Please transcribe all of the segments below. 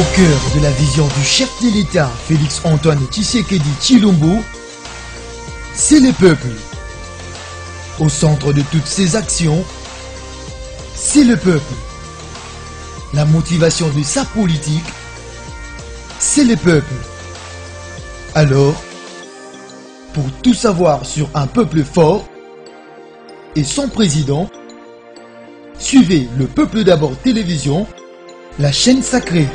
Au cœur de la vision du chef de l'État, Félix-Antoine Tshisekedi Tshilombo, c'est le peuple. Au centre de toutes ses actions, c'est le peuple. La motivation de sa politique, c'est le peuple. Alors, pour tout savoir sur un peuple fort et son président, suivez Le Peuple d'abord télévision, la chaîne sacrée.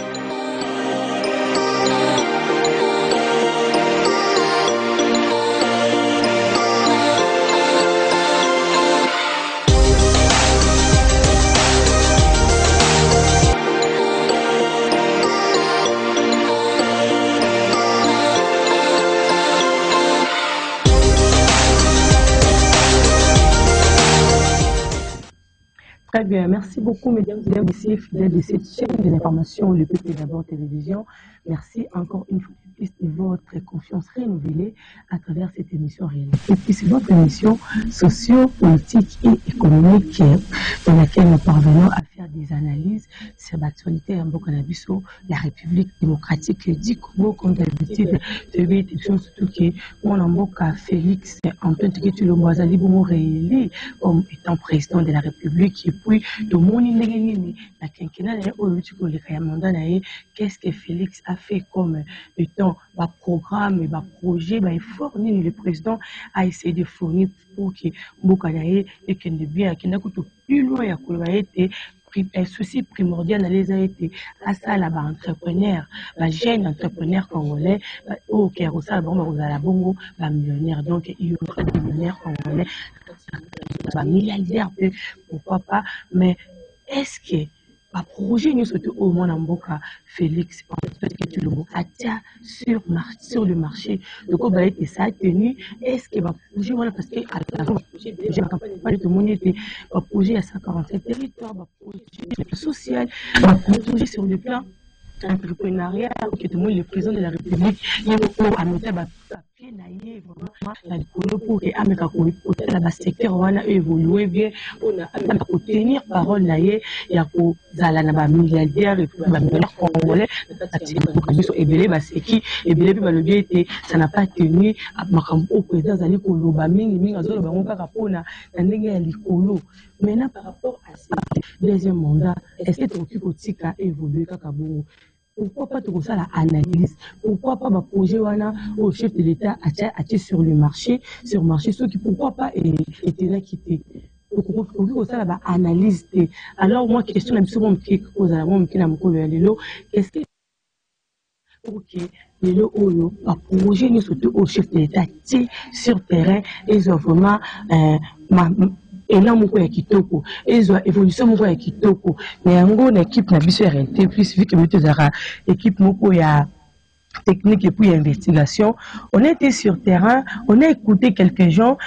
Très bien, merci beaucoup mesdames et messieurs fidèles de cette chaîne de l'information Le Peuple d'abord télévision. Merci encore une fois de votre confiance renouvelée à travers cette émission réalisée. C'est votre émission socio-politique et économique dans laquelle nous parvenons à faire des analyses sur l'actualité en Bokanabiso, la République démocratique du Congo, comme d'habitude. Surtout que mon amboka Félix Antoine Tshilombo Azali Bongo réélu comme étant président de la République. Et puis, de mon la quinquennat, qu'est-ce que Félix a fait comme étant un programme, un projet, un effort, le président a essayé de fournir pour que Mbokanaye et qu'il ne bien, qu'il n'a coûté plus loin à Kolobaïté. Un souci primordial a été à ça là entrepreneur, jeune entrepreneur congolais au Kérosa bon à la bongo millionnaire, donc il y aura des millionnaires congolais milliardaires, pourquoi pas, mais est-ce que le projet nous surtout au moins en Boka Félix sur le marché donc on va être ça tenu, est-ce que le projet voilà parce que à la projet déjà la campagne pas de tout le monde était un projet à 147 territoires, un projet social, un projet sur le plan entrepreneuriat que tout le monde le président de la République il faut annoncer papier naïe vraiment la pour que ameka ko la secteur wana évoluer bien on a tenir parole naïe ya ko zala na ba milliardaire et ba millionnaire congolais et belé ba seki et belé ba le bien était ça n'a pas tenu makambo au président zali ko loba mingi azolo ba ngaka kapona na ndenge ya likolo. Maintenant par rapport à ça deuxième mandat est-ce que tu peux tika évoluer kaka bongo? Pourquoi pas tout ça la analyse? Pourquoi pas ma projet au chef de l'État a sur le marché, ceux qui pourquoi pas étaient là quittés? Pourquoi ça la analyse? Alors moi question la seconde qui cause à la monde qui n'a pas le qu'est-ce que ok le projet nous surtout au chef de l'État sur terrain ils ont vraiment et là mon ya kitoko ils ont évolution mon ya kitoko mais en na équipe na biso RNT plus vu que nous avons équipe moko ya technique et puis investigation, on était sur terrain, on a écouté quelques gens,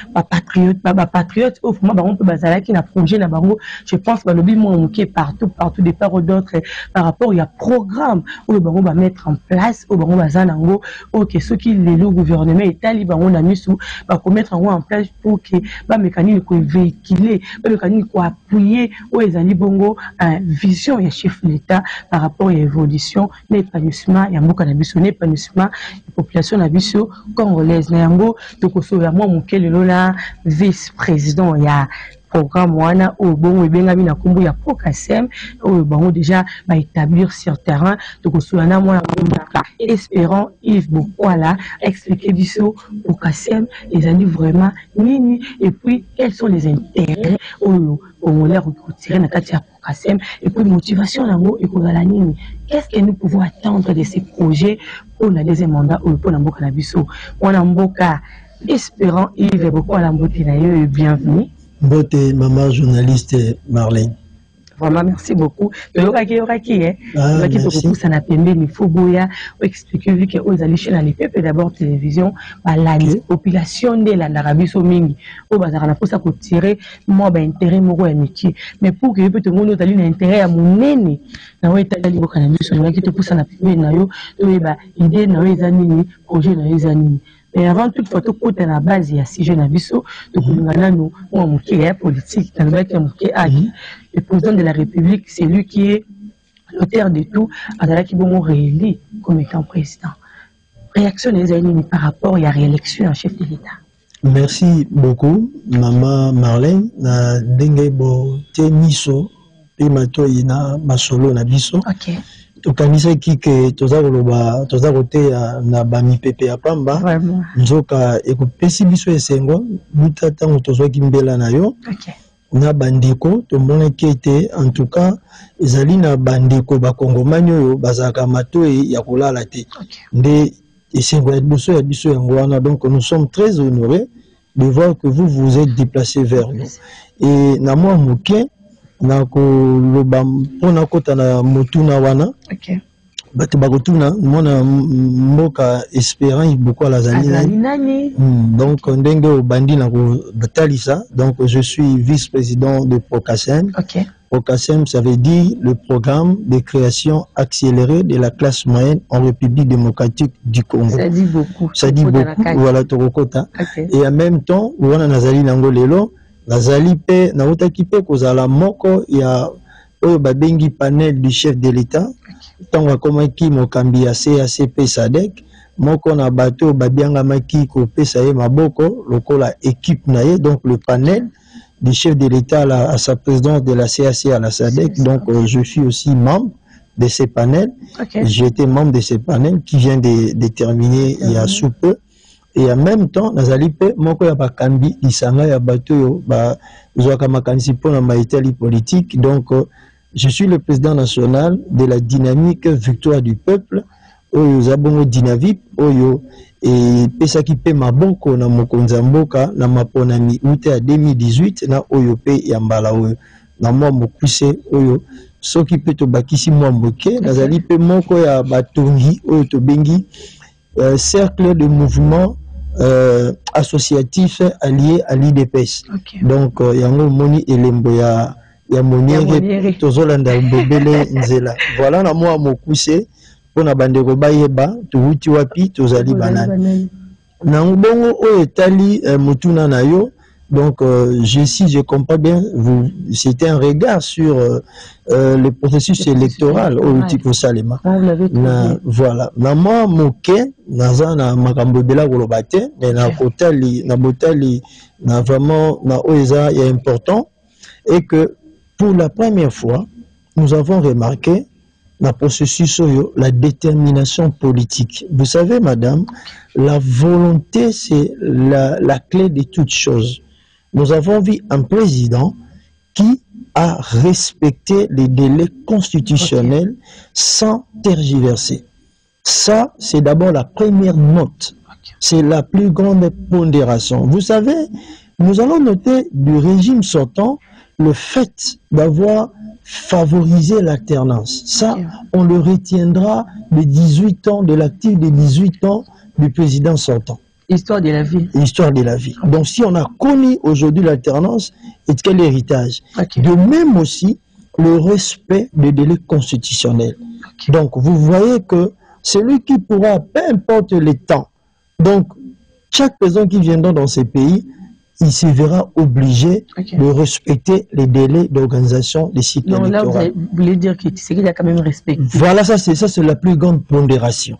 patriotes, au moment on peut basaler qui n'a projet na bango, je pense que le bilan qui est partout des parts d'autres par rapport il y a programme où on va mettre en place où on va zanango OK ceux qui le gouvernement est taliban on a mis sous va mettre en place pour que ba mécanisme ko véhiculer ba mécanisme ko appuyer où les ali bongo vision ya chef de l'État par rapport à l'évolution l'épanouissement ya mboka na biso épanouissement la population nabiso congolaise na yango tokoso ya moi mokele lola vice-président ya programme wana au bon ebengami na kombo ya Pokasem au bango déjà va établir sur terrain tokoso na moi espérant Yves Bokwala expliquer biso Pokasem les amis vraiment nini et puis quels sont les intérêts au Congolais retirer na kati ya Pokasem et puis motivation nango ekozala nini. Qu'est-ce que nous pouvons attendre de ces projets pour le deuxième mandat ou pour l'amboka na biso? On a mboka espérant Yves Bokwala mbote na yo et bienvenue. Mbote maman journaliste Marlène. Vraiment merci beaucoup. Ça n'a permis il faut boya expliquer vu que aux alliés dans les peuples d'abord télévision la population de la Arabie Saoudite au bazar na posa ko tirer moi ba intérêt moko ya miki mais pour que peut tout monde tali na intérêt ya munene na we tali boka na biso na kito posa na pepe na yo to ba idée na we zanini projet na yo zanini. Mais avant toute fois, tout côté la base, il y a 6 jeunes abyssaux, donc nous avons un politique, le président de la République, c'est lui qui est l'auteur de tout, qui bon réélu comme étant président. Réaction des amis par rapport à la réélection en chef de l'État. Merci beaucoup, Maman Marlène. Na dengue bo te miso, pe mato ina masolo na biso. Ok. Tokanisa kike toza kote na bami pepe ya pamba. Vraiment. Nzoka ekopesi biso esengo, buta tango tozwa kimbela na yo. Ok. Na bandeko tombona kete en tout cas ezali na bandeko bakongomani oyo bazaka matoyi ya kolala te. Nde esengo ya biso ya ngwana, donc nous sommes très honorés de voir que vous vous êtes déplacés vers nous. Et na moi moke na ko loba pona kota na motuna wana. Ok. Bato bakotuna mona mboka espérant beaucoup à la zali. Donc ndenge obandi na ko batalisa, donc je suis vice-président de Procasem. Ok. Procasem, ça veut dire le programme de création accélérée de la classe moyenne en République démocratique du Congo. Ça dit beaucoup. Ça dit beaucoup. Voilà Torokota. Okay. Et en même temps, on a nazali nango lelo, nazali pe na otaki pe kozala moko ya oyo babengi panel du chef de l'État. Tant comme qui mokambi ya CACP SADC, moko na bateau babianga maki ko pesa ye maboko lokola équipe naye, donc le panel du chef de l'État à sa présidence de la CAC à la SADC. Donc je suis aussi membre de ces panels. Okay. J'ai été membre de ces panels qui vient de terminer il y a sous peu. Et en même temps, nazali pe moko ya bakambi isanga ya bateau ba zwaka makanisi pona maitali politique. Donc je suis le président national de la dynamique Victoire du Peuple, Oyo Zabongo Dinavip, Oyo, et Pesaki Pe Maboko na Mokonzamboka, na Maponami, Ute à 2018, na Oyo Pe Yambala Oyo, na moi Mokwise, Oyo, Soki Pe Tobakisi Mwamboke, Nazali Pe Moko ya Batongi, Oyo Tobengi, cercle de mouvement associatif allié à l'IDPS. Okay. Donc, Yango Moni Elembo ya Moniere tozolanda bobele nzela. Voilà na moi mokuse pona bandeko bayeba tuuti wapi tozali banani. Na mbongo o etali mutuna na yo. Donc je comprends bien, c'était un regard sur le processus électoral au Tiko Salema. Voilà. Na moi moke naza na makambo bela kolobate mais na kotali na botali na vraiment na oeza est important et que pour la première fois, nous avons remarqué dans le processus, la détermination politique. Vous savez, madame, la volonté, c'est la clé de toute chose. Nous avons vu un président qui a respecté les délais constitutionnels sans tergiverser. Ça, c'est d'abord la première note. C'est la plus grande pondération. Vous savez, nous allons noter du régime sortant le fait d'avoir favorisé l'alternance. Ça, on le retiendra de 18 ans, de l'actif de 18 ans du président sortant. Histoire de la vie. Histoire de la vie. Donc, si on a connu aujourd'hui l'alternance, et quel héritage? De même aussi, le respect des délais constitutionnels. Donc, vous voyez que celui qui pourra, peu importe les temps, donc, chaque personne qui viendra dans ces pays, il se verra obligé de respecter les délais d'organisation des cycles électoraux. Donc là, vous voulez dire que Tshisekedi a quand même respecté. Voilà, ça c'est la plus grande pondération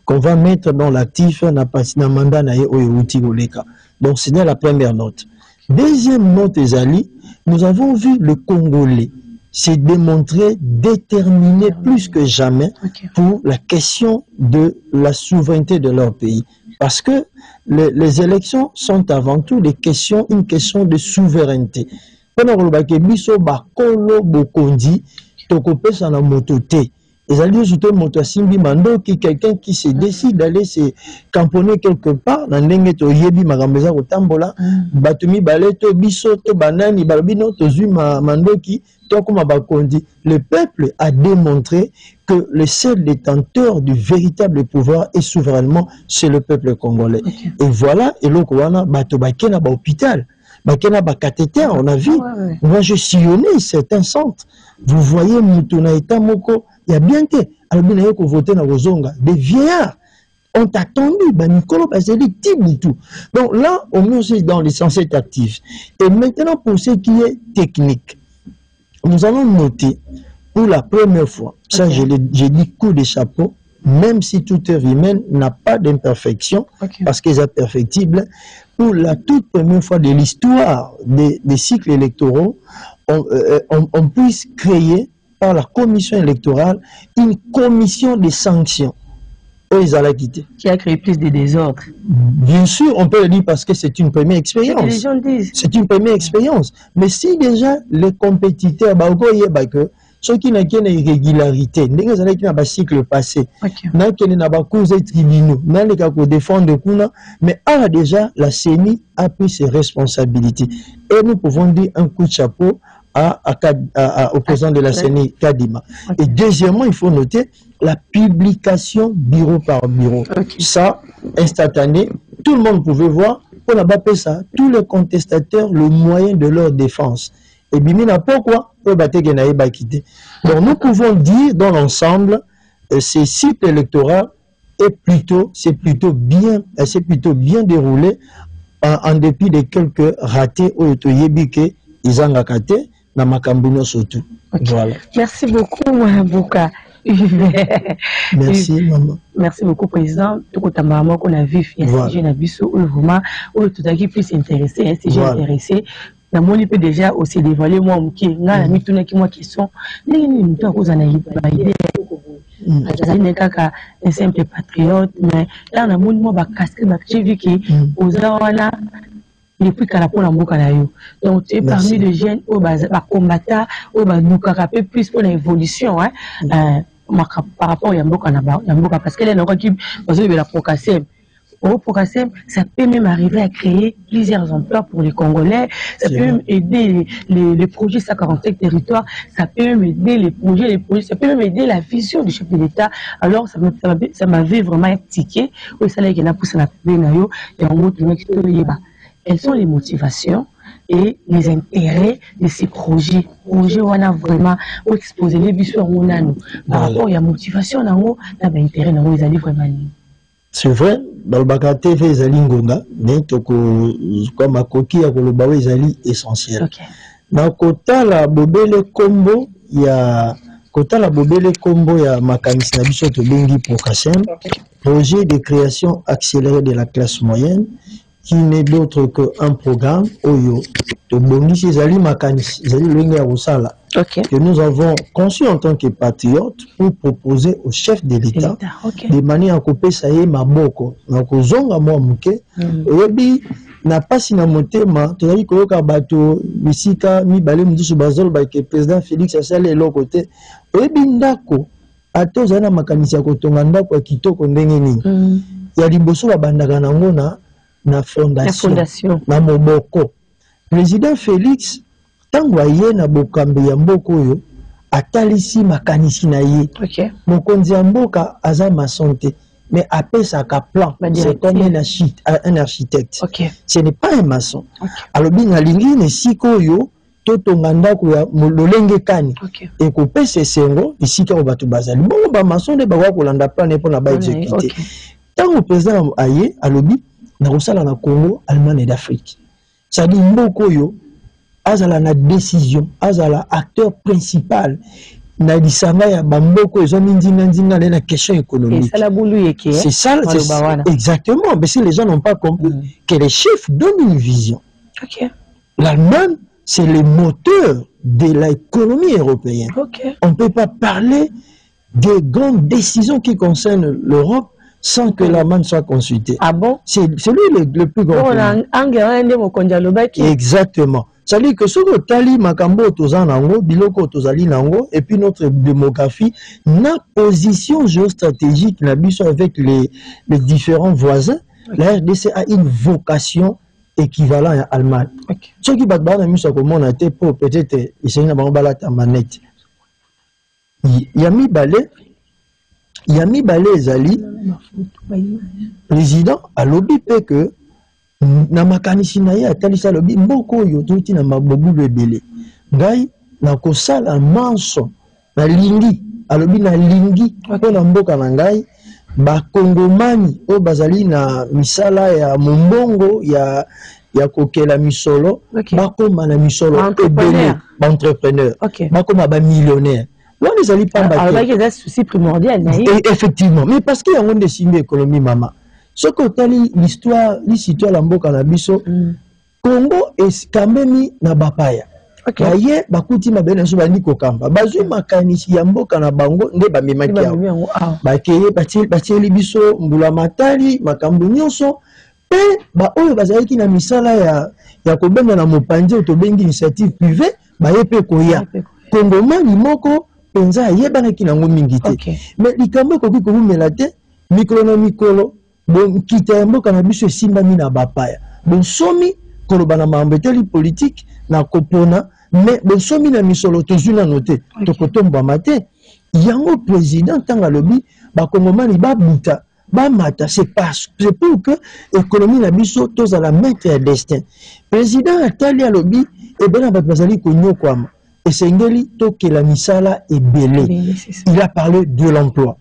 qu'on va mettre dans l'actif, na mandat na Outi Oleka. Donc c'est la première note. Deuxième note, Ezali, nous avons vu le Congolais se démontrer déterminé plus que jamais pour la question de la souveraineté de leur pays. Parce que les élections sont avant tout une question de souveraineté. Pendant que biso bakolo bokondi tokopesa na motote. Les alliés sont motosimbi mando qui quelqu'un qui se décide d'aller se camponner quelque part na ndenge to yebi magambeza ko tambola batumi baleto biso to banani balbino to zuma mandoki to kuma bakondi. Le peuple a démontré que le seul détenteur du véritable pouvoir et souverainement, c'est le peuple congolais. Et voilà, et l'Okwana, bato bakena ba hôpital, bakena ba cathéter, on a vu. Moi, je sillonnais certains centres. Vous voyez, Moutouna Eta Moko, il y a bien été, albina yoko voté na Rozonga, des vieillards ont attendu, Nikolo Bazeli, tout. Donc là, on est aussi dans les censés actifs. Et maintenant, pour ce qui est technique, nous allons noter pour la première fois, ça j'ai dit coup de chapeau, même si toute œuvre humaine n'a pas d'imperfection, parce qu'elle est perfectible, pour la toute première fois de l'histoire des cycles électoraux, on puisse créer par la commission électorale une commission de sanctions. Qui a créé plus de désordre. Bien sûr, on peut le dire parce que c'est une première expérience. Les gens disent. C'est une première expérience. Mais si déjà les compétiteurs, ceux qui n'ont qu'une irrégularité, qui n'ont pas cycle passé, qui n'ont pas cause de tribunaux, qui n'ont pas défendre, mais déjà la CENI a pris ses responsabilités. Et nous pouvons dire un coup de chapeau au président de la CENI, Kadima. Et deuxièmement, il faut noter la publication bureau par bureau. Ça, instantané, tout le monde pouvait voir, on n'a pas fait ça, tous les contestateurs, le moyen de leur défense. Et bimina pourquoi donc nous pouvons dire dans l'ensemble, ces sites électoraux c'est plutôt bien déroulé en dépit de quelques ratés au Yebike, Izangakate, na Makambuno surtout. Voilà. Merci beaucoup, Mouabouka. Merci, maman. Merci beaucoup, président. Tout le temps qu'on a vu, il y a un sujet vraiment où tout à qui puisse s'intéresser, un sujet intéressé. Na moni peut déjà aussi dévoiler moi qui na mi tuna ki moi qui sont ni mtu akoza na idée azali nekaka un simple patriote mais là na moni moi ba casquette ba TV qui oza wana depuis kala pona mboka na yo donc tu es parmi les jeunes au ba combattant au ba nukaka peu plus pour l'évolution par rapport à mboka na mboka parce que là na qui bazali la procasser. Au Procassem, ça peut même arriver à créer plusieurs emplois pour les Congolais, ça peut même aider les projets 145 territoires, ça peut même aider les projets, ça peut même aider la vision du chef de l'État. Alors, ça m'avait vraiment tiqué. Quelles sont les motivations et les intérêts de ces projets? On a vraiment exposé les bisours par rapport à la motivation, on a intérêt, ils allaient vraiment. C'est vrai, Balbaka TV ezali ngonga, mais comme akoki ya koloba ezali essentiel. Na kota la bobele kombo ya makanisi na biso to bengi Procassem, projet de création accélérée de la classe moyenne, qui n'est d'autre qu'un programme Oyo to bongisi ezali makanisi ezali lenge ya kosala. Que nous avons conçu en tant que patriotes pour proposer au chef de l'État de manière à couper ça y est ma boko donc aux onga moi muke obi na pasi na motema to yali ko ka bato bisika mi balé mudisu bazol ba ke président Félix asale elo côté obi ndako atoza na makanisi ya kotonga ndako ya kitoko ndenge nini ya liboso ba bandaka nango na fondation na moboko président Félix tango aye na bokambe ya mboka oyo atalisi makanisi na ye mokonzi ya mboka aza maçon te mais apesaka plan c'est comme un architecte ce n'est pas un maçon alobi nalingi na esika oyo totonga ndako ya lolenge kani ekopesa esengo esika oyo bato bazali bongo bamaçon nde bakoka kolanda plan mpona baexécute ntango président aye alobi nakosala na Congo Allemagne d'Afrique c'est-à-dire mboka oyo azala na décision azala acteur principal na lisanga ya bamboko ezoni ndinga na question économique c'est ça exactement mais si les gens n'ont pas compris que les chefs donnent une vision l'Allemagne c'est le moteur de l'économie européenne on ne peut pas parler des grandes décisions qui concernent l'Europe sans que l'Allemagne soit consultée. Ah bon? C'est lui le plus grand pays. Exactement. C'est-à-dire que ce que Tali Makambo Tozanango, Biloko Tozali Nango, et puis notre démographie, n'a position géostratégique avec les différents voisins, la RDC a une vocation équivalente à l'Allemagne. Ce qui va être mis sur comment on a été pour peut-être essayer de faire manette. Yami Balé Zali, président, a lobby que na makanisi na ye atalisa lobi mboko yo tuti na mabobu bebele ngai na kosala manso na lingi alobi na lingi pona mboka na ngai ba kongomani o bazali na misala ya mombongo ya kokela misolo bakoma na misolo ebele ba entrepreneur bakoma ba millionnaire wana ezali pamba te eza souci primordial na ye effectivement mais parce que yango nde esimbi économie mama soki otali l'histoire ya mboka na biso Congo esikambemi na bapaya baye bakuti mabe na so bandi kokamba bazwi makanisi ya mboka na bango nde bamemaki yango bakeye batieli biso mbula matali makambo nyonso pe baoyo bazalaki na misala ya kobenga na mopanzi tobengi initiative privée baye pe koya kongomani moko penza ayebanaki nango mingi te mais likambo ekoki kobumela te mikolo na mikolo bonkita ya mboka na biso esimbami na bapaya bonsomi koloba na makambo eteli politique na kopona mais bonsomi na misolo tozwi nano te tokotombwama te yango président ntango alobi bakongomani babuta bamata c'est pour que économie na biso tozala maître ya destin président atali alobi ebena bato bazali konyokwama esengeli tokela misala ebele il a parlé de l'emploi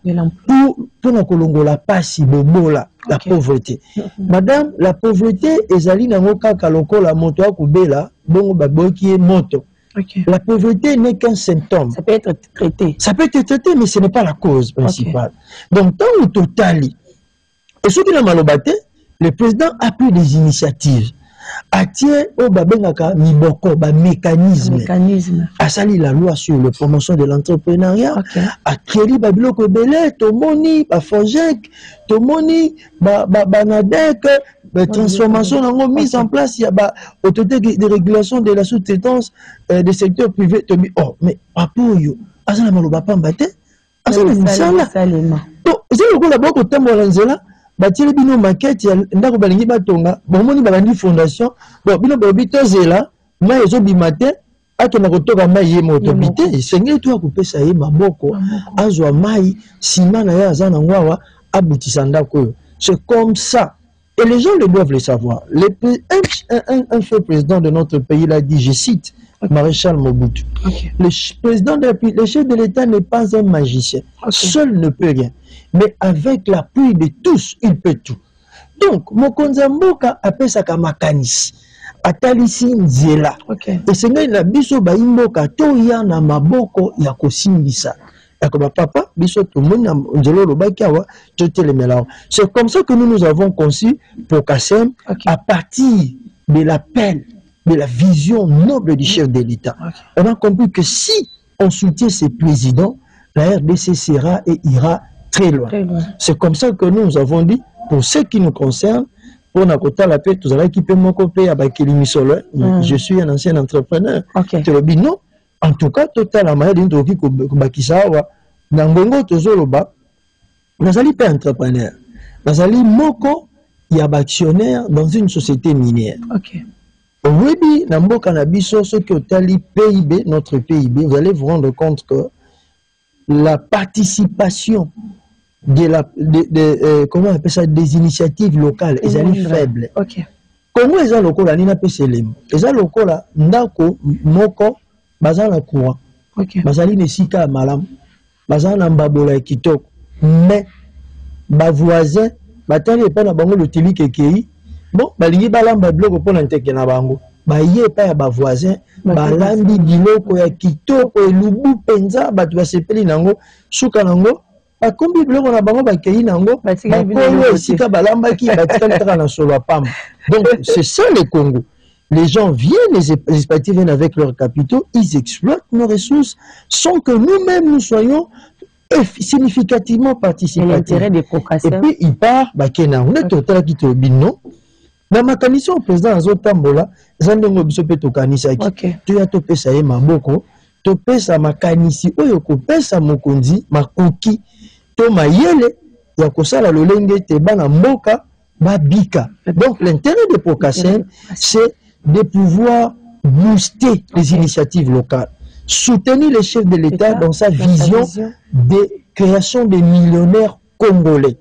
pour na kolongola pasi bobola la pauvreté madame la pauvreté ezali nango kaka lokola moto akobela bongo baboki ye moto la pauvreté n'est qu'un symptôme ça peut être traité mais ce n'est pas la cause principale donc tant au total et ce qui n'a maloba te le président a pris des initiatives atie o babengaka miboko ba mécanisme asali la loi sur la promotion de l'entrepreneuriat akeli babiloko ebele tomoni ba FONGEC tomoni ba NADEC ba transformation nango mise en place ya ba autorité de régulation de la sous-traitance des secteurs privés tobi mais apoyo asala maloba pamba te asala misala to ezali lokola boko tambola nzela batili bino maquette ya ndako balingi batonga bomoni babandi fondation bon bino bobi tozela mai ezobima te akenda kotoka mai ye moto bite esengeli to akopesa ye maboko azwa mai sima na ye aza nango awa abutisa ndako oyo c'est comme ça et les gens le doivent le savoir un feu président de notre pays l'a dit je cite Maréchal Mobutu le président le chef de l'État n'est pas un magicien seul ne peut rien mais avec l'appui de tous, il peut tout. Donc, mokonza mboka apesaka makanisi atalisi nzela. Et c'est na biso ba imboka to ya na maboko ya kosimbisa. Yakoba papa, biso to mona nzelo lobaki awa to telemela. C'est comme ça que nous avons conçu pour Kassem à partir de l'appel, de la vision noble du chef de l'État. On a compris que si on soutient ces présidents, la RDC sera et ira très loin. C'est comme ça que nous avons dit, pour ce qui nous concerne, pour Nakota la paix, tous qui peut m'occuper à Bakili Solo, je suis un ancien entrepreneur. Non, en tout cas, total la manière d'une qui Bakisawa, Nangongo Tozoloba, Nazali pas entrepreneur. Nazali Moko, il y a actionnaire dans une société minière. Oui, Nambo Canabiso, ce qui est le PIB, notre PIB, vous allez vous rendre compte que la participation comment on appelle ça, des initiatives locales, elles sont faibles. Comment les gens locaux, ils n'ont les gens locaux, ndako, moko, bazana courant. Bazali ne sika malam, bazana mbabola kitoko. Mais, ba voisin, batali pas na bango le tili kekei. Bon, balingi balamba bloko pour n'inteke na bango. Baye pa ya ba voisin, balambi biloko ya kitoko elubu penza, batu basepeli nango, suka nango. Bakombi biloko na bango bakei nango, bakolo esika balambaki batikali taka na solo pam. Donc c'est ça le Congo. Les gens viennent, les expatriés viennent avec leurs capitaux, ils exploitent nos ressources sans que nous-mêmes nous soyons significativement participatifs. Et puis il part, bakena, on est total qui te non. Na makanisa au président azotambola, zandongo biso pe tokanisa ki. Tu ya topesa ye maboko, topesa makanisi oyo kopesa mokonzi makoki. To mayele ya kosala lolenge te bana mboka babika. Donc l'intérêt de Procasen, c'est de pouvoir booster les initiatives locales, soutenir les chefs de l'État dans sa vision de création des millionnaires congolais.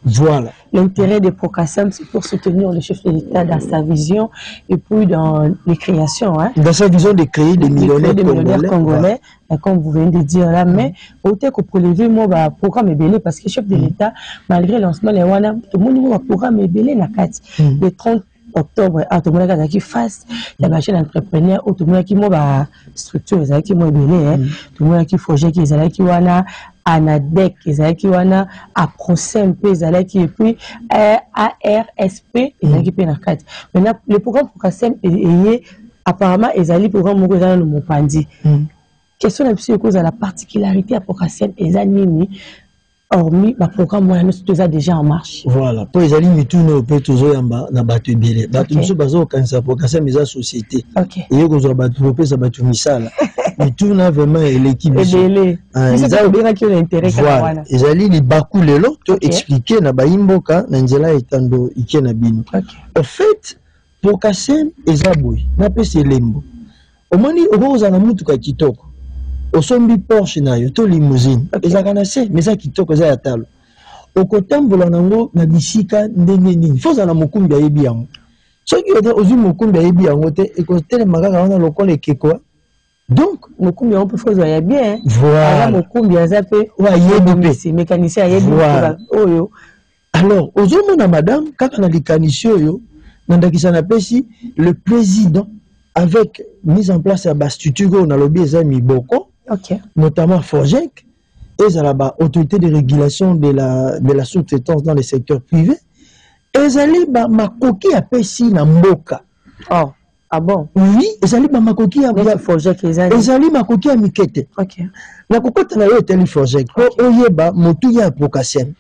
Voilà. L'intérêt de Procasen, c'est pour soutenir le chef de l'État dans sa vision et puis dans les créations. Hein. Dans sa vision de créer des millionnaires congolais. Comme vous venez de dire là, mais autant que pour lever mon programme est belé parce que le chef de l'État, malgré le lancement, tout le monde va programme est belé la carte. Les 30 octobre tout le monde qui face la machine entrepreneur tout le monde qui moi structure ça qui moi belé tout le monde qui projet qui ça qui wana anadec ça qui wana aprocem ça qui et puis ARSP ça qui na 4 maintenant le programme Procasem est apparemment ezali programme moko za no mopandi question la psy cause à la particularité à Procasem ezanini hormis le programme moi nous déjà en marche voilà pour les amis tout nos peut toujours yamba na bato belé bato nous bazo kanisa Procasem eza société et ko zo bato pe ça bato misala mais tout na vraiment l'équipe belé ça bien qui l'intérêt voilà ezali li baku lelo to expliquer na baimboka na nzela etando ikena bino en fait Procasem eza boy na pese lembo omoni okoza na mutuka kitoko osombi Porsche na yo to limousine ezaka na se mais ça kitoko za yatalo okotambola nango na bisika ndenge nini foza na mokumbi ayebi yango soki ote ozu mokumbi ayebi yango te ekotelema kaka wana lokola ekeko donc mokumbi yango mpe foza ya bien voilà mokumbi aza mpe ayebi mpe mécanicien ayebi oyo alors ozomona madame kaka na likanisi oyo nandakisa na pesi le président avec mise en place ya bastructure na lobi eza miboko notamment Forgec et la autorité de régulation de la sous-traitance dans le secteur privé ezali ba makoki ya pesi na mboka ah bon oui ezali ba makoki ya Forgec ezali makoki ya mikete na kokota na yo teli Forgec ko oyeba motu ya Procasem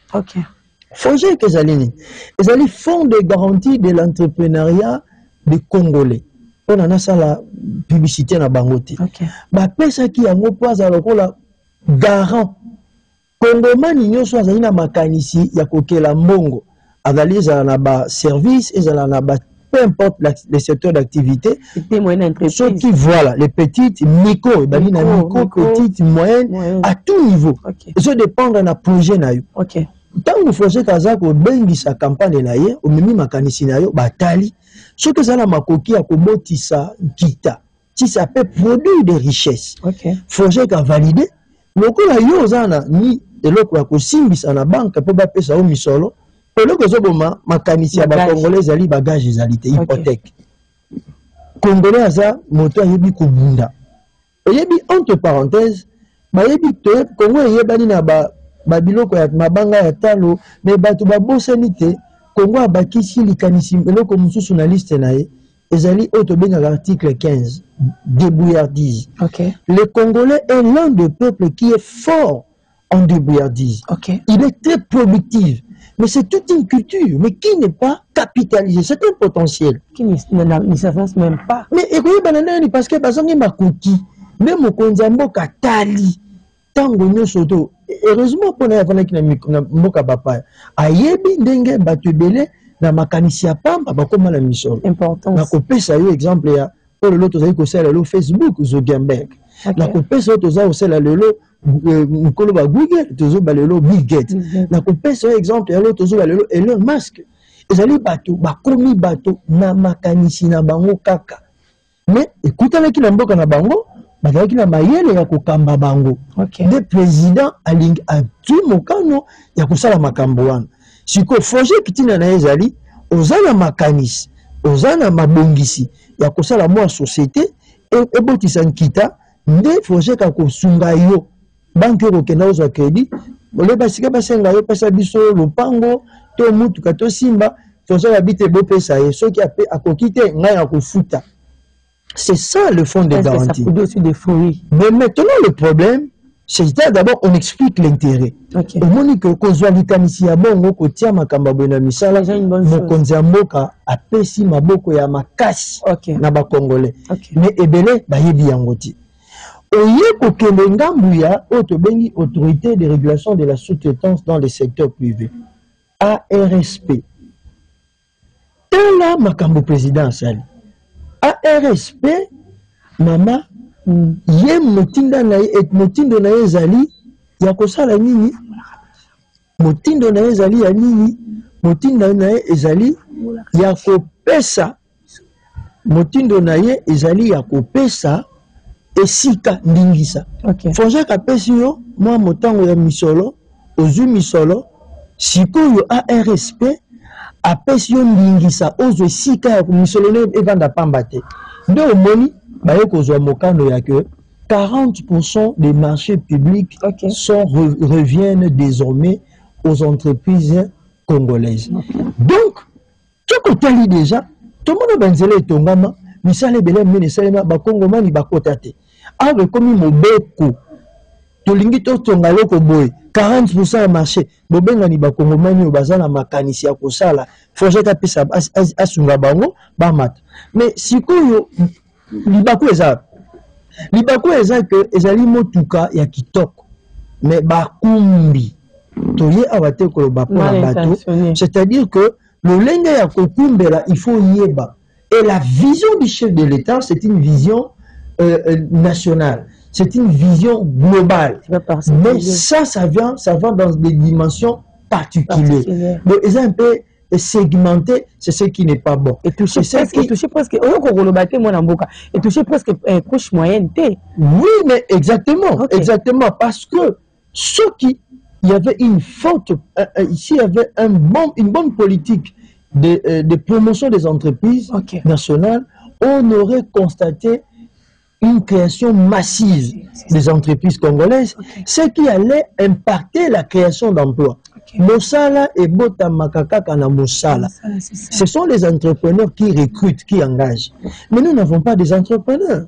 Forgec ezali fonds de garantie de l'entrepreneuriat des Congolais on a ça la publicité na bangote ba pesa ki yango poza lokola garant Congomani nyoso azali na makanisi ya kokela mbongo azali za na ba service ezala na ba peu importe les secteurs d'activité ceux qui voilà les petites micro bali na micro petites moyennes à tout niveau ça dépend de na projet na yo tant que projet kaza ko bengisa campagne na ye o mimi makanisi na yo batali ce que ça la makoki ya kobotisa kita si ça peut produire des richesses Forgec a validé lokola yo zana ni eloko ya kosimbisa na banque po ba pesa o misolo eloko zoboma makanisi ya ba congolais ali bagage ezalité hypothèque congolais aza moto ayebi kobunda oyebi entre parenthèses ba yebi to Congo yebani na ba biloko ya mabanga ya talo mais bato ba bosani te Congo abakisi likanisi eloko mususu na liste na ye ezali otobenga l'article 15 débrouillardise le Congolais est l'un des peuples qui est fort en débrouillardise il est très productif mais c'est toute une culture mais qui n'est pas capitalisé c'est un potentiel qui ne s'avance même pas mais écoutez banana parce que bazongi makoki même mokonzi ya mboka tali tango nyonso to heureusement pour na vanaki na mboka papa ayebi ndenge bato ebele na makanisi ya pamba bakoma na misolo importance na kopesa yo exemple ya pour le loto zali kosala le Facebook Zuckerberg na kopesa yo toza osala lelo mukolo ba Google tozo ba lelo Bill Gates na kopesa yo exemple ya loto tozo ba lelo Elon Musk ezali bato bakomi bato na makanisi na bango kaka mais ekutanaki na mboka na bango bazalaki na mayele ya kokamba bango de président alingi atu mokano ya kosala makambo wana siko Forgec tina na ezali ozana makanisi ozana mabongisi ya kosala mwa société ebotisa nkita nde Forgec akosunga yo banque okenda ozwa crédit oleba sika basenga yo pesa biso lopango to mutuka to simba Forgec abite bopesa ye soki akoki te ngai akofuta. C'est ça le fonds de garantie. Ça aussi des fruits. Mais maintenant, le problème, c'est d'abord, on explique l'intérêt. Au moment où on ici à bon, on tient ma kambabona misala, mon konzamboka a pesi ma boko ya makasi na ba congolais. Mais ebele ba yebi yangoti. Oye ko kelenga mbuya otobengi autorité de régulation de la sous-traitance dans le secteur privé. ARSP. Tala makambo président sali. ARSP mama ye motinda na ye et motindo na ye zali ya kosala nini motindo na ye zali ya nini motinda na ye ezali ya kopesa motindo na ye ezali ya kopesa esika ndingisa Forgec apesi yo mwa motango ya misolo ozwi misolo sikoyo ARSP apesi yo ndingisa ozwe sika ya kumisolone evanda pamba te nde omoni baye kozwa mokano ya ke 40% des marchés publics reviennent désormais aux entreprises congolaises. Donc, tu as déjà, tout le monde a benzele tongama, misale bele mene salema ba kongomani ba kotate. Ave komi mobeko. To lingi to tongalo ko boy, 40% ya marché. Bobenga ni ba kongomani o bazana makanisi ya kosala. Fojeta pesa asunga bango ba mat. Mais sikoyo libako eza que ezali motuka ya kitoko. Mais bakumbi toye abate ko ba pona bato, c'est-à-dire que le lenge ya kokumbela il faut yeba. Et la vision du chef de l'État, c'est une vision nationale, c'est une vision globale. Mais ça va dans des dimensions particulières. Donc, ils sont un peu segmenté, c'est ce qui n'est pas bon. Et toucher presque, couche moyenne. Oui, mais exactement, exactement, parce que ceux qui, il y avait une faute, ici il y avait une bonne politique de promotion des entreprises nationales, on aurait constaté une création massive des entreprises congolaises, ce qui allait impacter la création d'emplois. Mosala et Bota Makakaka na Mosala. Ce sont les entrepreneurs qui recrutent, qui engagent. Mais nous n'avons pas des entrepreneurs.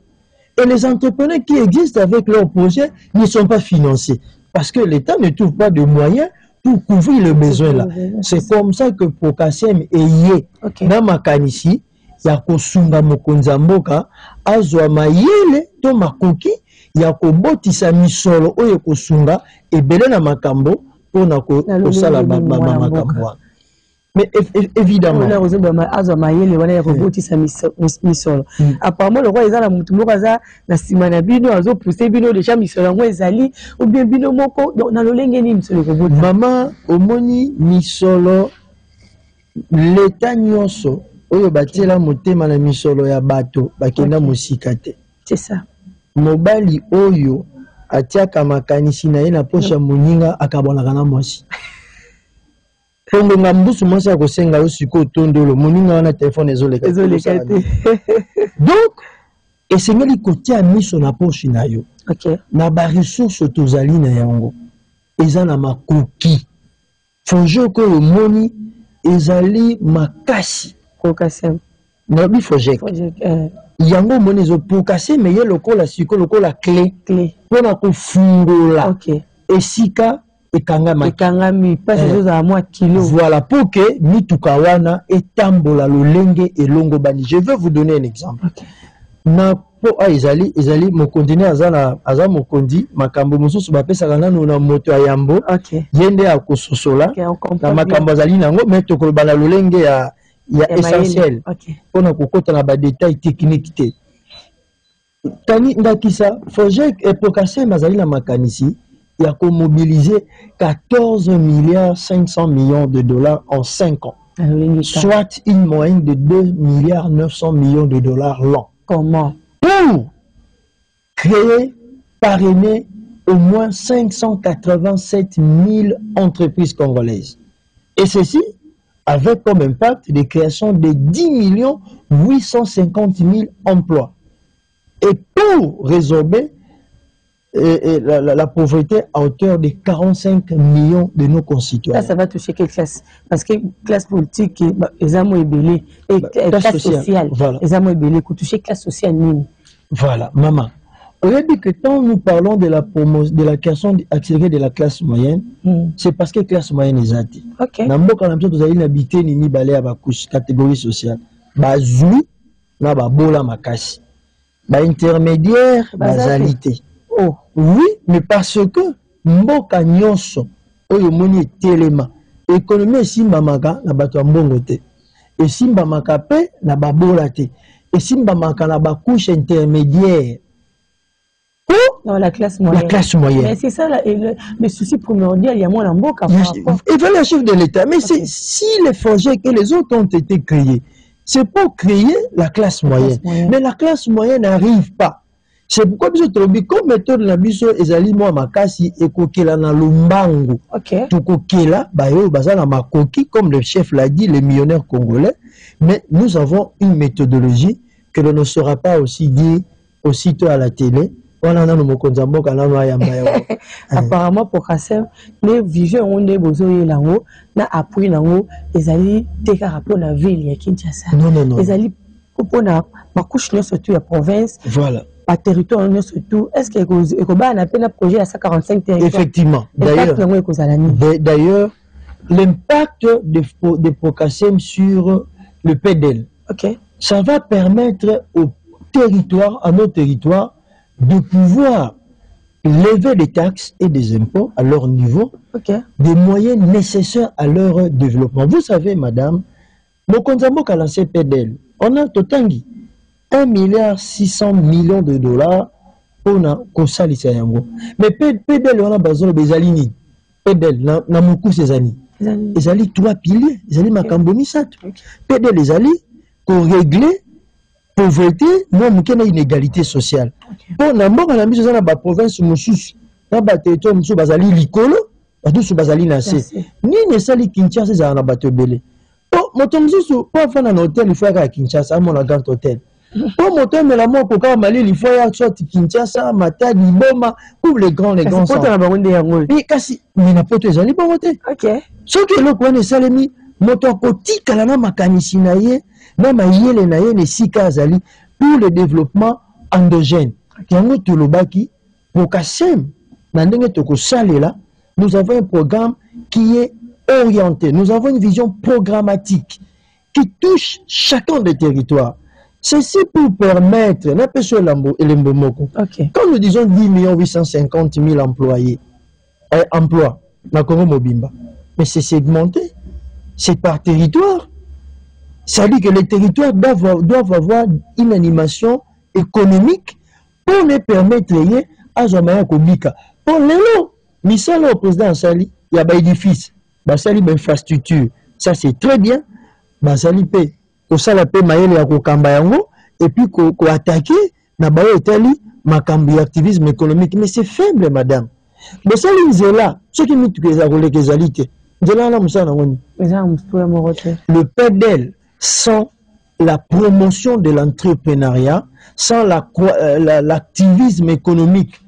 Et les entrepreneurs qui existent avec leurs projets ne sont pas financés. Parce que l'État ne trouve pas de moyens pour couvrir le besoin là. C'est comme ça que Pokasem Eye, dans Makanisi, Yako Sunga Mokonzamboka, Azwa Mayele, to Makoki, Yako Botisa Misolo, Oyeko Sunga, et Belena Makambo, pour Nako Osala Makambo. Mais évidemment. Apparemment, le roi est là, la Simana Bino, Azo poussé Bino, déjà Misolo, Ezali, ou bien Bino Moko, dans le Lengeni, Misolo. Maman, Omoni, Misolo, l'État Nyonso, Oyo Batela Motema na Misolo ya Bato, Bakenda Mosikate. C'est ça. Mobali Oyo, Atiaka Makanisi na ye na pocha Moninga, Akabonaka na Mosi. Pongo ngambusu mwasi akosenga yo siko tondolo moninga wana téléphone ezoleka. Donc esengeli kotia miso na poche na yo. Na ba ressources tozali na yango. Eza na makoki. Fonjo ko yo moni ezali makasi. Kokasem. Na bi fojek. Yango moni zo pokase mais ye lokola siko lokola clé. Pona ko fungola. Esika ekangami passe à moi kilo. Voilà pour que mitukawana etambola lolenge elongo bani. Je vais vous donner un exemple. Na po ezali mokondi azala mokondi makambo mususu bapesa kana na moto ayambo yende akososola na makambo azali nango mais tokoloba na lolenge ya essentiel pona kokota na ba détails techniques te. Tani ndakisa Fojek epokase mazali na makanisi. Il a mobilisé 14 milliards 500 millions de dollars en 5 ans. Soit une moyenne de 2 milliards 900 millions de dollars l'an. Comment? Pour créer, parrainer au moins 587 000 entreprises congolaises. Et ceci avec comme impact des créations de 10 850 000 emplois. Et pour résorber la pauvreté à hauteur de 45 millions de nos concitoyens. Ça va toucher quelle classe? Parce que classe politique, les amours ébélés, et classe sociale, les amours ébélés, toucher classe sociale. Voilà, maman. On a dit que quand nous parlons de la promotion, de la création accélérée de la classe moyenne, c'est parce que la classe moyenne est athée. Nambo quand nous allons habiter ni balé à couche catégorie sociale, bazui na babola makasi, ba intermédiaire, bazalité. Oh, oui, mais parce que mboka nyonso oyo moni telema économie simba maka na bato mbongo te et simba maka pe na babola te et simba maka na ba couche intermédiaire dans la classe moyenne. La classe moyenne. Mais c'est ça le souci primordial, il y a moins mboka. Et voilà le chef de l'État. Mais si les Fojek et les autres ont été créés, c'est pour créer la classe moyenne. Mais la classe moyenne n'arrive pas. C'est pourquoi biso trobi comme méthode la biso ezali moi makasi ekokela na lombango. Tukokela bayo bazala makoki comme le chef l'a dit, les millionnaires congolais, mais nous avons une méthodologie que l'on ne saura pas aussi dire aussitôt à la télé. Apparemment pour Kassem, les visions on est besoin là-haut, na appui là-haut, les alliés déclarent pour la ville Kinshasa. Non. Les alliés pour na couche surtout la province. Voilà. Pas territoire surtout. Est-ce que Ekoba a un projet à 145 territoires? Effectivement. D'ailleurs, l'impact de Procassem sur le PDL, ça va permettre au territoire, à nos territoires, de pouvoir lever des taxes et des impôts à leur niveau, des moyens nécessaires à leur développement. Vous savez, madame, Mokonzambo a lancé PDL. On a Totangi 1,6 milliard de dollars pour Kosalisa Yango. Mais PDL, on a besoin de Zalini. PDL, na Moukou Cezani. Ils allaient 3 piliers. Ils allaient Makambomi Sat. PDL, ils allaient pour régler pauvreté, moi, il y a une inégalité sociale. Pour la mort, la mise en province, dans le territoire, nous sommes likolo, nous sommes nassé. Ni ne sali Kinshasa, c'est un bateau belé. Pour motomzisu, pour faire un hôtel, il faut aller à Kinshasa, à mon grand hôtel. Pour monter, mais la mort, pour quand Mali, il faut aller soit Kinshasa, Matadi, Boma, couvre les grands centres. Mais kasi, mais n'a pas été allé pour voter. Ce que l'on connaît, c'est les motokoti, kalana makanisi naye, na mayele naye, ne sika azali, pour le développement endogène. Yango tulobaki, pour Kassem, nandenge toko salela, nous avons un programme qui est orienté. Nous avons une vision programmatique qui touche chacun des territoires. Ceci pour permettre, quand nous disons 10 850 000 employés, emplois, na Congo Mobimba, mais c'est segmenté, c'est par territoire. Ça dit que les territoires doivent avoir une animation économique pour les permettre à Zamaya Kobika. Pour les lots, misal au président Sali, il y a des édifices, Basali infrastructure, ça c'est très bien. Basali paie, Kosala paie Maël ya Kokamba yango, et puis ko attaquer na bayo Italie, makambi activisme économique, mais c'est faible, madame. Mais ça là, ce qui nous les arolé les alités. Le PDL, sans la promotion de l'entrepreneuriat, sans l'activisme économique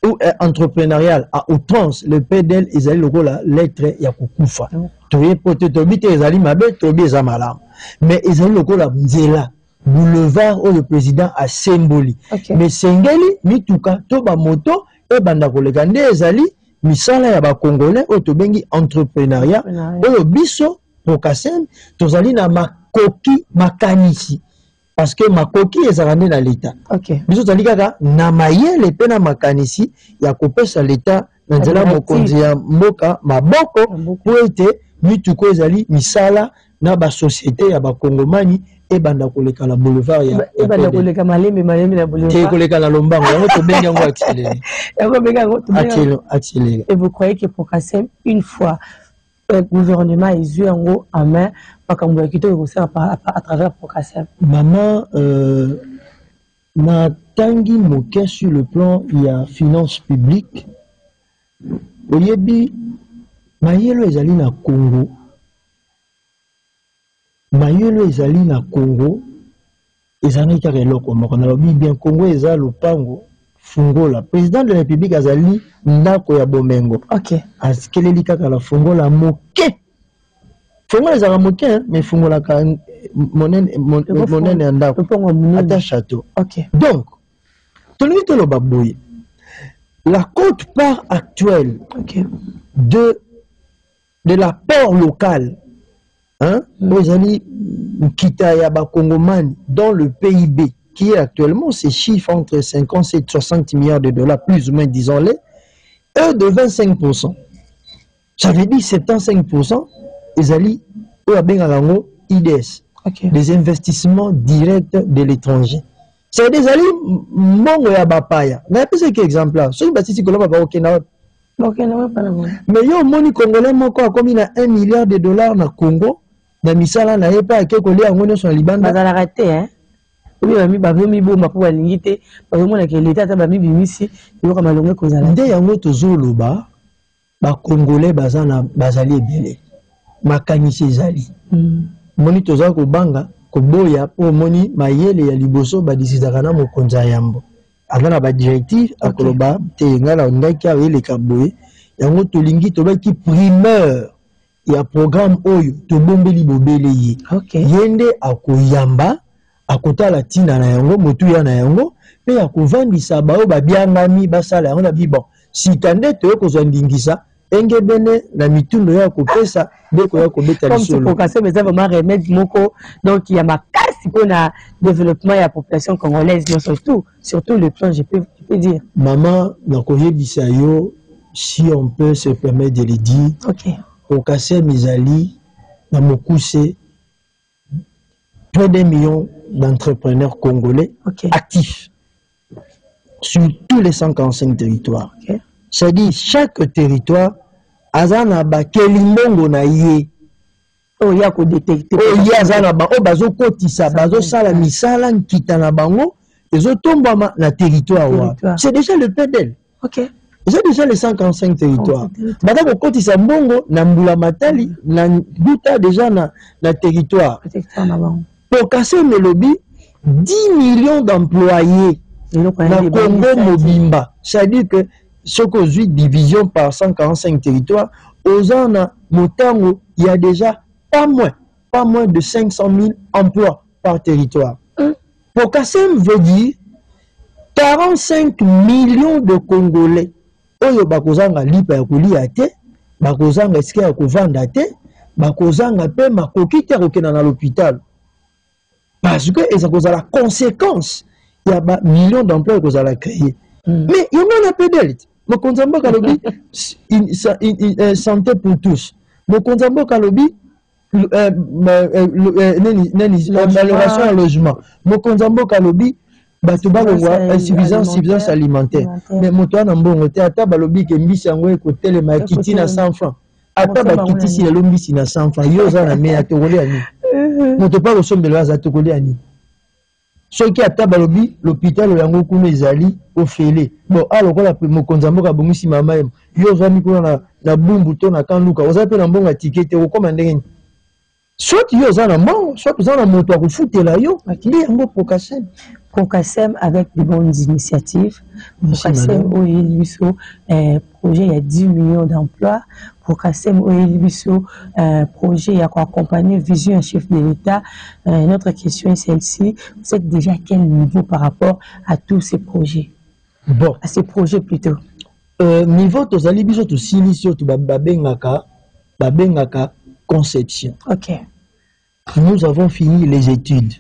ou entrepreneurial à outrance, le PDL, ils allaient le rôle à lettre Yakoufa. Mais ils allaient le rôle à Mzela, boulevard où le président a symboli. Mais Sengeli, Mituka, Toba Moto, et Bandakolegande, ils allaient misala ya ba congolais otobengi entrepreneuriat oyo biso Procassem tozali na makoki makanisi parce que makoki ezalande na l'état biso tozali kaka na mayele pe na makanisi ya kopesa l'état na nzela mokonzi ya mboka maboko po ete mituko ezali misala na ba société ya ba kongomani et banda koleka na boulevard ya banda koleka malembe na boulevard koleka na lombango yango to benga ngo accéléré accéléré. Et vous croyez que pour Kassem une fois le gouvernement est eu en haut en main pas comme vous quitter à travers pour Kassem maman na tangi moke sur le plan il y a finance publique oyebi mayelo ezali na Congo. Mayelo ezali na Congo ezali kaka eloko moko na lobi bien Congo eza lopango fungola président de la République azali ndako ya bomengo askeleli kaka la fungola moke fungola ezala moke mais fungola ka monene ya ndako ata château donc tolingi toloba boye la quote-part actuelle de l'apport local dans le PIB qui est actuellement ces chiffres entre 57 et 60 milliards de dollars, plus ou moins, disons-les, eux de 25%. Ça veut dire 75%, ils allaient IDS, des investissements directs de l'étranger. C'est des alliés, mon Yabapaya. Mais c'est quel exemple là? Ce qui mais yo moni congolais moko a commis 1 milliard de dollars na Congo. Na misala na yepa ke kolia ngono son libanda bazala raté hein oui ami bazomi bomba pour balingite bazomona ke l'état ta bami bimisi yo kama longue kozala nde yango tozoloba ba congolais bazali ebele makanisi ezali moni toza kobanga koboya po moni mayele ya liboso badisizaka na mokonzi ya yambo aza na badirective akoloba te nga na ndaki ayeleka boye yango tolingi tobaki primeur ya programme oyo tobombeli bobele ye ye nde akoyamba akotala ntina na yango motuya na yango mpe akovandisa bao babiangami basala yango na bi bon sika nde toye kozwa ndingisa enge bene na mitundo ya kopesa nde koya kobeta lisolo comme c'est ça vraiment remède moko donc il y a ma casse pour le développement de la population congolaise mais surtout le plan je peux dire maman na koyebisa yo si on peut se permettre de le dire Okase Mizali na mokuse près d'1 million d'entrepreneurs congolais actifs sur tous les 145 territoires. C'est-à-dire chaque territoire azana ba kelimbongo na ye ya ko détecter azana ba bazo kotisa bazo sala misala nkita na bango ezo tombama na territoire. C'est déjà le PDL. C'est déjà les 145 territoires. Bada ko kotisa mbongo na mbula matali na buta déjà na territoire. Pour casser le lobby 10 millions d'employés na Congo Mobimba. C'est-à-dire que ce qu'on dit division par 145 territoires, aux ans Motango, il y a déjà pas moins de 500 000 emplois par territoire. Pour Kassem veut dire 45 millions de Congolais. Oyo bakozanga lipa ya kolia te, bakozanga eske ya kovanda te, bakozanga pe makoki te kokena na l'hôpital. Parce que ça cause la conséquence, il y a des millions d'emplois que ça a créé. Mais il y a un peu d'aide. Mon konzambo kalobi santé pour tous. Mon konzambo kalobi amélioration à logement. Mon konzambo kalobi insuffisance alimentaire. Mais mon toit n'a bon côté ata balobi ke mbisi yango ekotele makiti na 100 francs. Ata bakiti si le mbisi na 100 francs. Yo za na me atokoli ani. Mon topa osombela za atokoli ani. Ce qui a tabalobi l'hôpital yango kuna ezali ofele bon alors la mokonzi mboka bongisi mama yo vami kuna na bumbu to na kanluka oza pe na mbonga ticket ko komandenge soit yo za na mbongo soit za na moto akufutela yo ndi yango Pokasem avec de bonnes initiatives. Pokasem Oyelibiso, projet il y a 10 millions d'emplois. Pokasem Oyelibiso, projet il y a quoi accompagner vision chef de l'État. Notre question est celle-ci. Vous êtes déjà à quel niveau par rapport à tous ces projets? Bon. À ces projets plutôt. Niveau tozali biso to silisio to babengaka conception. Ok. Nous avons fini les études.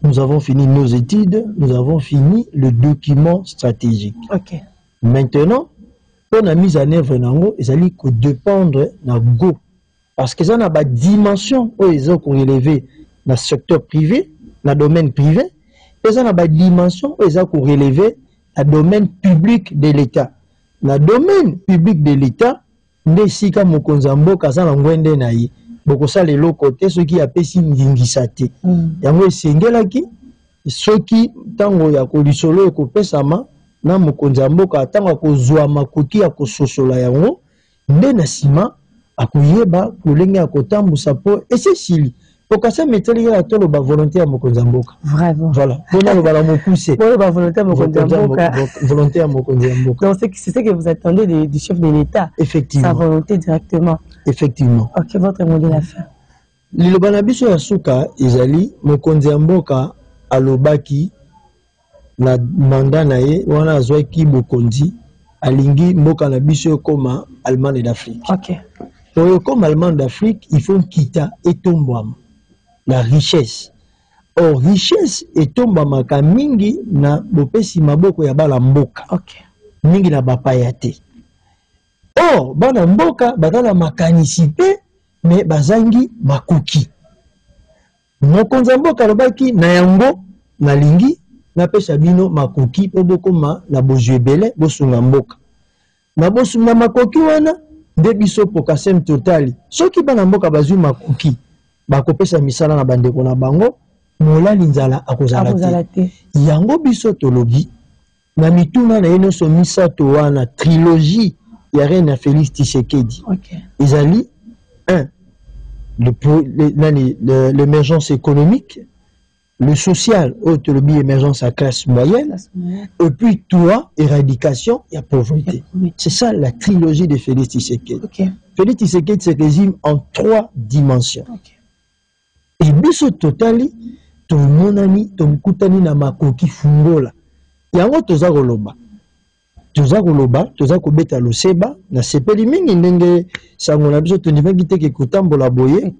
Nous avons fini nos études, nous avons fini le document stratégique. Okay. Maintenant, pour la mise en œuvre, il allait dépendre de Go. Parce que ça n'a pas de dimension où ils ont relevé dans le secteur privé, dans le domaine privé, et ça n'a pas de dimension où ils ont relevé dans le domaine public de l'État. Dans le domaine public de l'État, Nesika Mokonzambo, Kazan Ngwende Naï. Beaucoup ça les lots côté ceux qui appellent si n'ingisate. Yango sengelaki ceux qui tango ya ko lisolo ko pesama na mokonzambo ka tango ko zwa makoki ya ko sosola yango nde na sima akuyeba kulenga ko tambusa po et c'est sili pour que ça meteli ya tolo ba volonté ya mokonzambo. Vraiment. Voilà. Bona lo bala mo pousser. Bona ba volonté ya mokonzambo. Volonté ya mokonzambo. Donc c'est ce que vous attendez du chef de l'État. Effectivement. Sa volonté directement. Effectivement. Ok, votre mot de la fin. Liloba biso ya suka ezali mokonzi ya mboka alobaki na mandat na ye wana azwaki bokonzi alingi mboka na biso koma Allemagne d'Afrique. Ok. Pour comme Allemagne d'Afrique, il faut quitter et tomber la richesse. Or richesse et tomber maka mingi na bopesi maboko ya bala mboka. Ok. Mingi na bapayate. Or, bana mboka, batala makanisipe, mais bazangi makuki. Mokonza mboka lobaki, na yango, na lingi, na pesa bino makuki, po boko ma, na bojuebele, bosunga mboka. Na bosunga makoki wana, debiso Pokasem totali. Soki bana mboka bazui makuki, bako pesa misala na bandeko na bango, mola linzala akozala te yango biso tolobi na mituna na yeno so misato wana trilogie ya reine Félix Tshisekedi ezali l'émergence économique, le social, émergence à classe moyenne, et puis toi, éradication et la pauvreté. C'est ça la trilogie de Félix Tshisekedi. Félix Tshisekedi se résume en 3 dimensions. Et biso totali, ton monani, ton kutani na makoki fungola. Yango toza koloba. Toza kobeta loseba na sepeli mingi ndenge sango na biso tonivaki te ke kotambola boye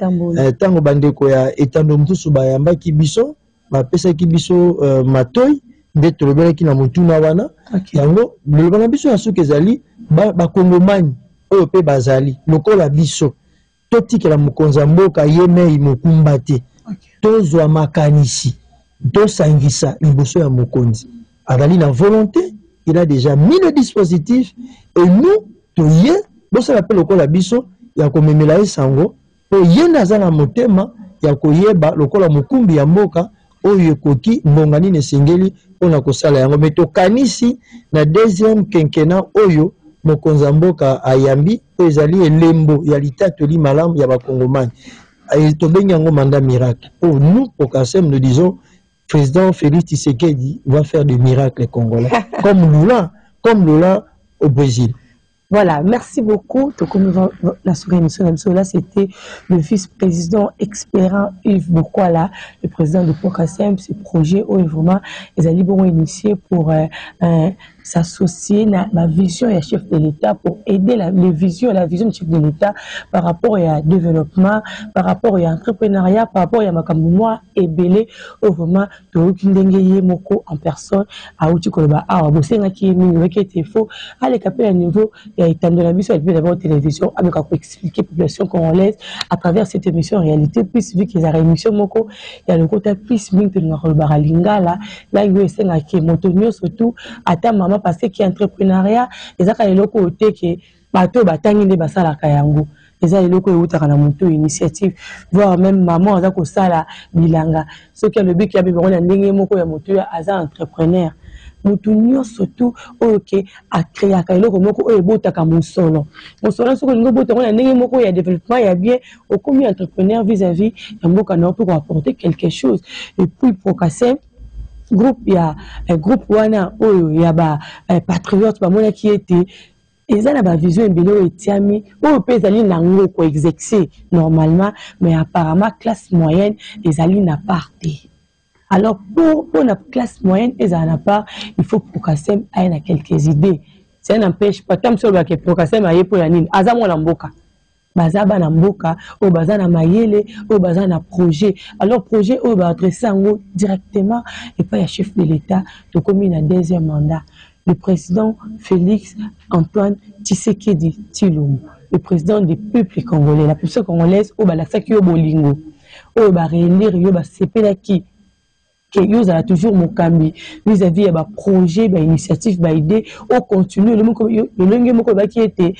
tango bandeko ya etando mosusu bayambaki biso bapesaki biso matoi nde tolobelaki na motuna wana yango liloba na biso ya suki ezali bakongomani oyo mpe bazali lokola biso totikela mokonzi ya mboka ye mei mokumba te tozwa makanisi tosangisa liboso ya mokonzi azali na volonté. Il a déjà mis le dispositif et nous, toye, bon ça l'appelle lokola biso, ya komemela sango, toye nazana motema, ya koyeba lokola mukumbi ya mboka, oyo koki mbongani ne sengeli, ona kosala yango meto kanisi na deuxième quinquennat oyo mokonza mboka ayambi, ezali elembo ya litatu li malamu ya bakongomani. Tobengi yango mandat miracle. Pour nous, au Kassem, nous disons président Félix Tshisekedi va faire des miracles congolais, comme Lula au Brésil. Voilà, merci beaucoup. La là, c'était le vice-président expérant Yves Bokwala, le président de Pokasem. Ce projet, vraiment, ils ont initié pour s'associer à la vision et chef de l'État pour aider la vision du chef de l'État par rapport à développement, par rapport à entrepreneuriat, par rapport à Makamoumoa et Belé, vraiment, moko en personne, à Outikoloba, à Bosenga qui est faux, à l'écapé à niveau, il y a étant de la mission, et puis d'abord télévision, avec un peu expliquer la population congolaise à travers cette émission en réalité, plus vu qu'ils ont une émission moko, il y a le côté plus mink de Ngolbara Lingala, là, il y a un qui est montonio surtout, à ta maman parce que entrepreneuriat eza ka eloko ote ke bato batangi nde basala kayango eza eloko eutaka na moto initiative voire même maman aza ko sala bilanga ce qui est le but ya bibongo na ndenge moko ya moto ya aza entrepreneur moto nyonso surtout oke a créer ka eloko moko oyo botaka mosolo soko ngo botango na ndenge moko ya développement ya bien au comme entrepreneur vis-à-vis ya mboka na pour apporter quelque chose et puis pour casser groupe ya groupe wana oyo ya ba patriote ba mona qui était ezala ba vision embelo etiami oyo pezali nango ko exercer normalement mais apparemment classe moyenne ezali na partie. Alors pour la classe moyenne ezala na part il faut Pokasem ait na quelques idées. Ça n'empêche pas tant sur que Pokasem aye pour la nini aza mwana mboka bazaba na mboka o baza na mayele o baza na projet alors projet o ba adresser ngo directement et pas ya chef de l'État to comme na deuxième mandat le président Félix Antoine Tshisekedi Tshilombo le président des peuples congolais la population congolaise o ba laksaki yo bolingo o ba réélire yo ba sepelaki que yo a toujours mokambi vis-à-vis ya ba projet ba initiative ba idée au continue le longue moko ba qui était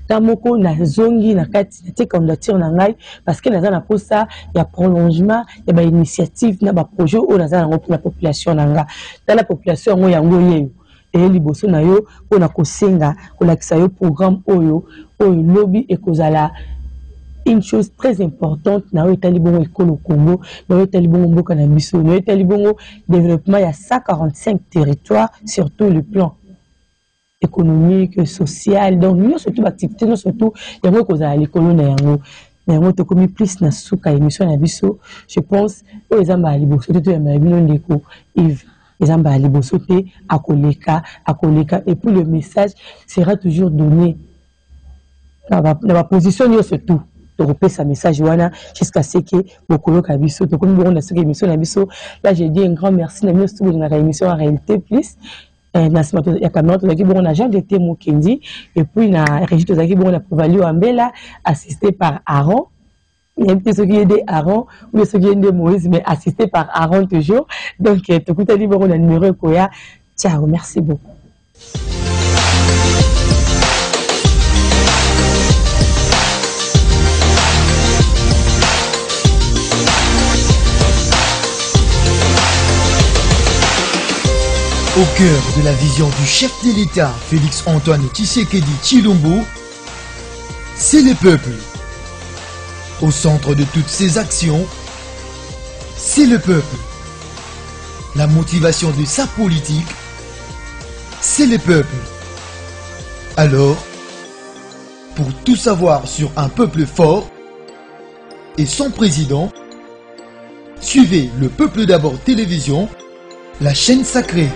tamoko na zongi na kati te candidature na ngai parce que naza na posa ya prolongement ya ba initiative na ba projet o naza na pour la population nanga dans la population ngo yango yeyo et liboso na yo pona kosenga kolakisa yo programme oyo lobby et kozala une chose très importante na yo etali bongo ekolo Congo na yo etali bongo mboka na biso na yo etali bongo développement ya 145 territoires sur tout le plan économique, social, donc nous surtout l'activité, nous surtout il y a cause à l'école na yango, mais yango to komi plus na suka émission na biso, je pense aux ezamba ali bosote to ya mabino ndeko Yves ezamba ali bosote akoleka et puis le message sera toujours donné dans la position yo surtout to repesa message wana jusqu'à ce que bokolo ka biso to komi bongo na suka émission na biso là j'ai dit un grand merci na biso na émission en réalité plus il y a caméra qui bon agent de Temo Kendi et puis na régie de qui bon la Provalio Ambela assisté par Aaron il y a ceux qui aident Aaron ou ceux qui aident Moïse mais assisté par Aaron toujours donc tout le monde bon le numéro Koya ciao merci beaucoup. Au cœur de la vision du chef de l'État, Félix-Antoine Tshisekedi Tshilombo, c'est le peuple. Au centre de toutes ses actions, c'est le peuple. La motivation de sa politique, c'est le peuple. Alors, pour tout savoir sur un peuple fort et son président, suivez le Peuple d'abord télévision, la chaîne sacrée.